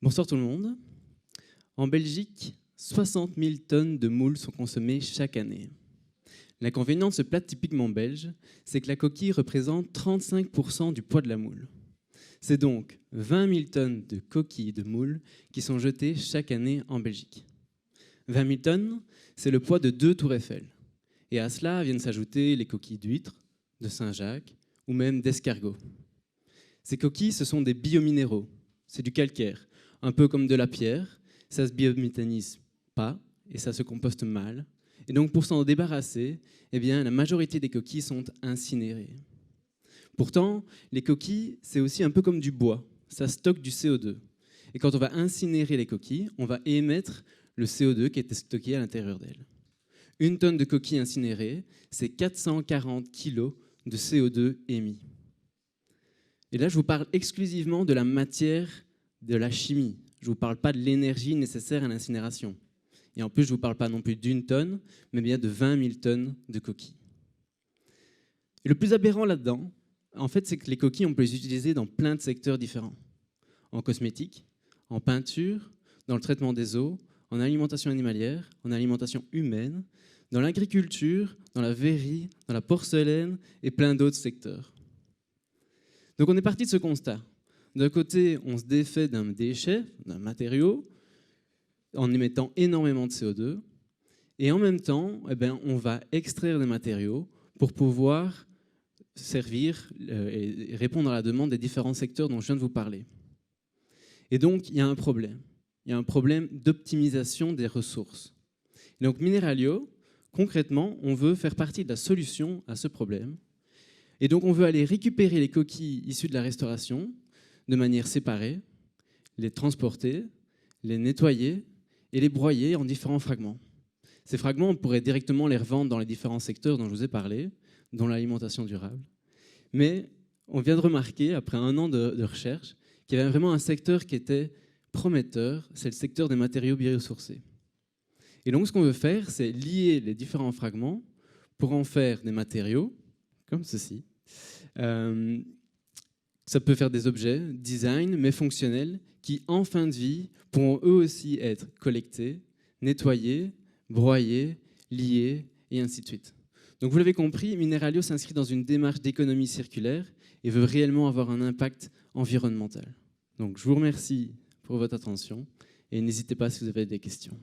Bonsoir tout le monde. En Belgique, 60 000 tonnes de moules sont consommées chaque année. L'inconvénient de ce plat typiquement belge, c'est que la coquille représente 35% du poids de la moule. C'est donc 20 000 tonnes de coquilles de moules qui sont jetées chaque année en Belgique. 20 000 tonnes, c'est le poids de 2 tours Eiffel. Et à cela viennent s'ajouter les coquilles d'huîtres, de Saint-Jacques ou même d'escargots. Ces coquilles, ce sont des biominéraux. C'est du calcaire, un peu comme de la pierre. Ça se biométhanise pas et ça se composte mal. Et donc pour s'en débarrasser, eh bien, la majorité des coquilles sont incinérées. Pourtant, les coquilles, c'est aussi un peu comme du bois. Ça stocke du CO2. Et quand on va incinérer les coquilles, on va émettre le CO2 qui était stocké à l'intérieur d'elles. Une tonne de coquilles incinérées, c'est 440 kg de CO2 émis. Et là, je vous parle exclusivement de la matière, de la chimie. Je ne vous parle pas de l'énergie nécessaire à l'incinération. Et en plus, je ne vous parle pas non plus d'une tonne, mais bien de 20 000 tonnes de coquilles. Et le plus aberrant là-dedans, en fait, c'est que les coquilles, on peut les utiliser dans plein de secteurs différents. En cosmétique, en peinture, dans le traitement des eaux, en alimentation animalière, en alimentation humaine, dans l'agriculture, dans la verrerie, dans la porcelaine et plein d'autres secteurs. Donc on est parti de ce constat. D'un côté, on se défait d'un déchet, d'un matériau, en émettant énormément de CO2, et en même temps, on va extraire des matériaux pour pouvoir servir et répondre à la demande des différents secteurs dont je viens de vous parler. Et donc, il y a un problème. Il y a un problème d'optimisation des ressources. Et donc, Mineralio, concrètement, on veut faire partie de la solution à ce problème. Et donc, on veut aller récupérer les coquilles issues de la restauration de manière séparée, les transporter, les nettoyer et les broyer en différents fragments. Ces fragments, on pourrait directement les revendre dans les différents secteurs dont je vous ai parlé, dont l'alimentation durable. Mais on vient de remarquer, après 1 an de recherche, qu'il y avait vraiment un secteur qui était prometteur, c'est le secteur des matériaux biosourcés. Et donc, ce qu'on veut faire, c'est lier les différents fragments pour en faire des matériaux, comme ceci. Ça peut faire des objets, design, mais fonctionnels, qui, en fin de vie, pourront eux aussi être collectés, nettoyés, broyés, liés, et ainsi de suite. Donc vous l'avez compris, Mineralio s'inscrit dans une démarche d'économie circulaire et veut réellement avoir un impact environnemental. Donc je vous remercie pour votre attention et n'hésitez pas si vous avez des questions.